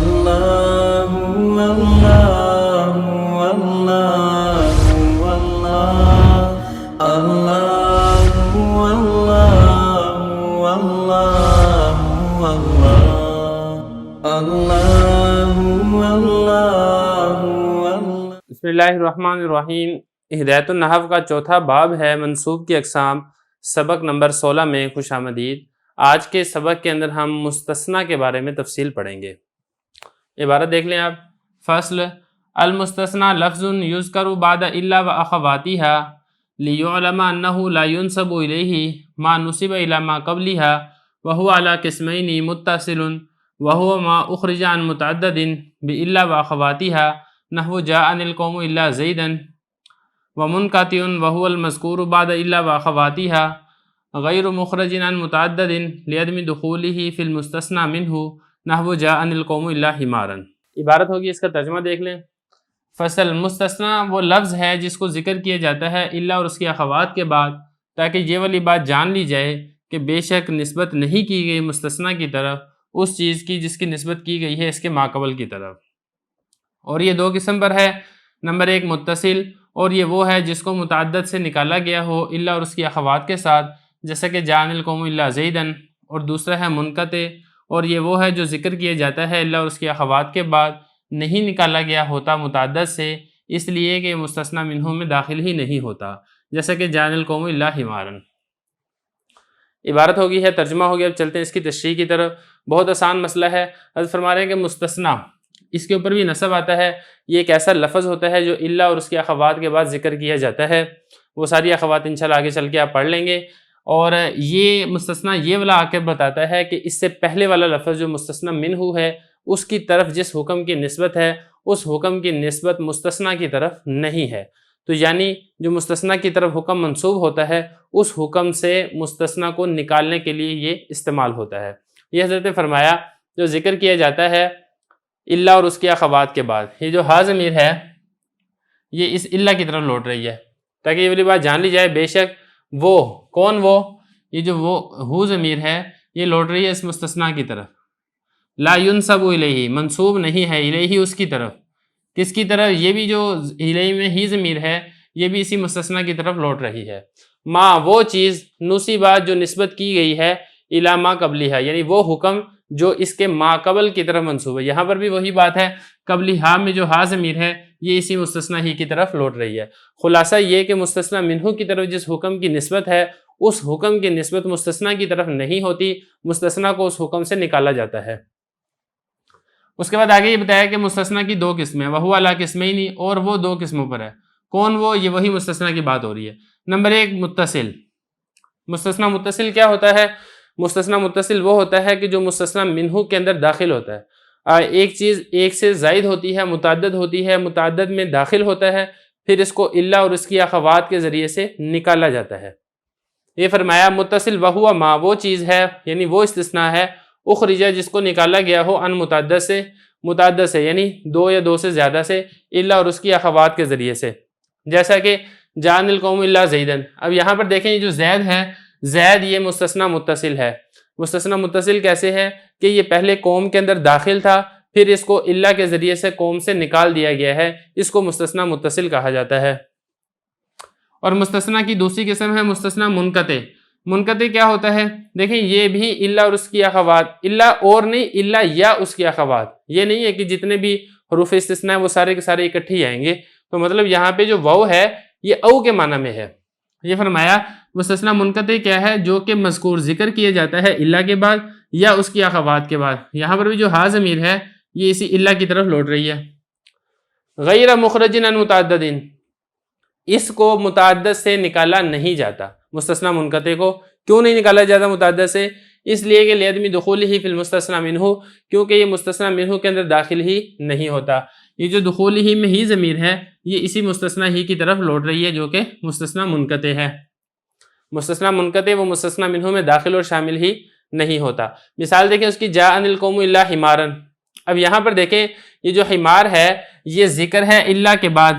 اللہ اللہ اللہ اللہ اللہ بسم اللہ الرحمن الرحیم۔ ہدایت النحو کا چوتھا باب ہے منصوب کی اقسام، سبق نمبر 16 میں خوش آمدید۔ آج کے سبق کے اندر ہم مستثنیٰ کے بارے میں تفصیل پڑھیں گے۔ عبارت دیکھ لیں آپ۔ فصل المستثنیٰ لفظ یذکر بعد الا واخواتھا لیعلم انہ لا ینسب الیہ ما نسب الی ما قبلھا وہو علی قسمین متصل وہو ما اخرج عن متعدد بالا واخواتھا نحو جاءنی القوم الا زیدا ومنقطع وهو المذکور بعد الا واخواتھا غیر مخرج عن متعدد لعدم دخوله فی المستثنى منہ نحو جاءنی القوم الا حمارا۔ عبارت ہوگی، اس کا ترجمہ دیکھ لیں۔ فصل مستثنیٰ وہ لفظ ہے جس کو ذکر کیا جاتا ہے الا اور اس کی اخوات کے بعد، تاکہ یہ والی بات جان لی جائے کہ بے شک نسبت نہیں کی گئی مستثنیٰ کی طرف اس چیز کی جس کی نسبت کی گئی ہے اس کے ماقبل کی طرف۔ اور یہ دو قسم پر ہے۔ نمبر ایک متصل، اور یہ وہ ہے جس کو متعدد سے نکالا گیا ہو الا اور اس کی اخوات کے ساتھ، جیسا کہ جاءنی القوم الا زیدا۔ اور دوسرا ہے منقطع، اور یہ وہ ہے جو ذکر کیا جاتا ہے الا اور اس کی اخوات کے بعد نہیں نکالا گیا ہوتا متعدد سے، اس لیے کہ مستثنیٰ منہ میں داخل ہی نہیں ہوتا، جیسا کہ جاءنی القوم الا حمارا۔ عبارت ہوگی ہے، ترجمہ ہو گیا۔ اب چلتے ہیں اس کی تشریح کی طرف۔ بہت آسان مسئلہ ہے۔ حضرت فرما رہے ہیں کہ مستثنیٰ، اس کے اوپر بھی نصب آتا ہے۔ یہ ایک ایسا لفظ ہوتا ہے جو الا اور اس کی اخوات کے بعد ذکر کیا جاتا ہے۔ وہ ساری اخوات انشاءاللہ آگے چل کے آپ پڑھ لیں گے۔ اور یہ مستثنیٰ یہ والا آ کے بتاتا ہے کہ اس سے پہلے والا لفظ جو مستثنیٰ منہ ہے، اس کی طرف جس حکم کی نسبت ہے اس حکم کی نسبت مستثنیٰ کی طرف نہیں ہے۔ تو یعنی جو مستثنیٰ کی طرف حکم منسوب ہوتا ہے اس حکم سے مستثنیٰ کو نکالنے کے لیے یہ استعمال ہوتا ہے۔ یہ حضرت نے فرمایا جو ذکر کیا جاتا ہے الا اور اس کی اخوات کے بعد، یہ جو ہا ضمیر ہے یہ اس الا کی طرف لوٹ رہی ہے، تاکہ یہ والی بات جان لی جائے بے شک وہ کون، وہ یہ جو وہ ہو ضمیر ہے یہ لوٹ رہی ہے اس مستثنیٰ کی طرف۔ لا ینسب الیہ، منسوب نہیں ہے الیہ اس کی طرف۔ کس کی طرف؟ یہ بھی جو الیہ میں ہی ضمیر ہے یہ بھی اسی مستثنیٰ کی طرف لوٹ رہی ہے۔ ما وہ چیز، نصبہ جو نسبت کی گئی ہے الی ما قبلھا، یعنی وہ حکم جو اس کے ما قبل کی طرف منسوب ہے۔ یہاں پر بھی وہی بات ہے، قبلھا میں جو ہا ضمیر ہے یہ اسی مستثنیٰ ہی کی طرف لوٹ رہی ہے۔ خلاصہ یہ کہ مستثنیٰ منہ کی طرف جس حکم کی نسبت ہے اس حکم کی نسبت مستثنیٰ کی طرف نہیں ہوتی، مستثنیٰ کو اس حکم سے نکالا جاتا ہے۔ اس کے بعد آگے یہ بتایا کہ مستثنیٰ کی دو قسمیں، وہو علی قسمین، اور وہ دو قسموں پر ہے۔ کون وہ؟ یہ وہی مستثنیٰ کی بات ہو رہی ہے۔ نمبر ایک متصل۔ مستثنیٰ متصل کیا ہوتا ہے؟ مستثنیٰ متصل وہ ہوتا ہے کہ جو مستثنیٰ منہ کے اندر داخل ہوتا ہے۔ ایک چیز ایک سے زائد ہوتی ہے، متعدد ہوتی ہے، متعدد میں داخل ہوتا ہے، پھر اس کو الا اور اس کی اخوات کے ذریعے سے نکالا جاتا ہے۔ یہ فرمایا متصل وہو ما وہ چیز ہے، یعنی وہ استثناء ہے، اخرجہ جس کو نکالا گیا ہو ان متعدد سے یعنی دو یا دو سے زیادہ سے، الا اور اس کی اخوات کے ذریعے سے، جیسا کہ جاءنی القوم الا زیدا۔ اب یہاں پر دیکھیں یہ جو زید ہے، زید یہ مستثنیٰ متصل ہے۔ مستثنیٰ متصل کیسے ہے کہ یہ پہلے قوم کے اندر داخل تھا، پھر اس کو الا کے ذریعے سے قوم سے نکال دیا گیا ہے، اس کو مستثنیٰ متصل کہا جاتا ہے۔ اور مستثنیٰ کی دوسری قسم ہے مستثنیٰ منقطع۔ منقطع کیا ہوتا ہے؟ دیکھیں یہ بھی الا اور اس کی اخوات، الا اور نہیں، الا یا اس کی اخوات، یہ نہیں ہے کہ جتنے بھی حروف استثناء وہ سارے کے سارے اکٹھے ہی آئیں گے۔ تو مطلب یہاں پہ جو واو ہے یہ او کے معنی میں ہے۔ یہ فرمایا مستثنیٰ منقطع کیا ہے؟ جو کہ مذکور ذکر کیا جاتا ہے الا کے بعد یا اس کی اخوات کے بعد۔ یہاں پر بھی جو ہا ضمیر ہے یہ اسی الا کی طرف لوٹ رہی ہے۔ غیر مخرج عن متعدد، اس کو متعدد سے نکالا نہیں جاتا۔ مستثنیٰ منقطع کو کیوں نہیں نکالا جاتا متعدد سے؟ اس لیے کہ لعدم دخولہ فی المستثنیٰ منہ، کیونکہ یہ مستثنیٰ منہ کے اندر داخل ہی نہیں ہوتا۔ یہ جو دخولہ میں ہی ضمیر ہے یہ اسی مستثنیٰ ہی کی طرف لوٹ رہی ہے جو کہ مستثنیٰ منقطع ہے۔ مستثنیٰ منقطع وہ مستثنیٰ منہ میں داخل اور شامل ہی نہیں ہوتا۔ مثال دیکھیں اس کی جاءنی القوم الا حمارا۔ اب یہاں پر دیکھیں یہ جو حمار ہے یہ ذکر ہے الا کے بعد،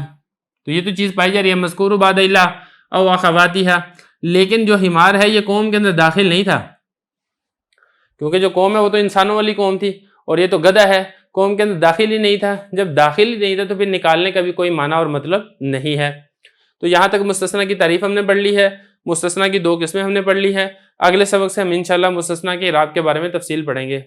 تو یہ تو چیز پائی جا رہی ہے مذکور بعد الا او اخواتھا، لیکن جو حمار ہے یہ قوم کے اندر داخل نہیں تھا، کیونکہ جو قوم ہے وہ تو انسانوں والی قوم تھی اور یہ تو گدھا ہے، قوم کے اندر داخل ہی نہیں تھا. جب داخل ہی نہیں تھا تو پھر نکالنے کا بھی کوئی معنی اور مطلب نہیں ہے. تو یہاں تک مستثنا کی تعریف ہم نے پڑھ لی ہے. مستثنا کی 2 قسمیں ہم نے پڑھ لی ہیں. اگلے سبق سے ہم انشاءاللہ مستثنا کے اعراب کے بارے میں تفصیل پڑھیں گے.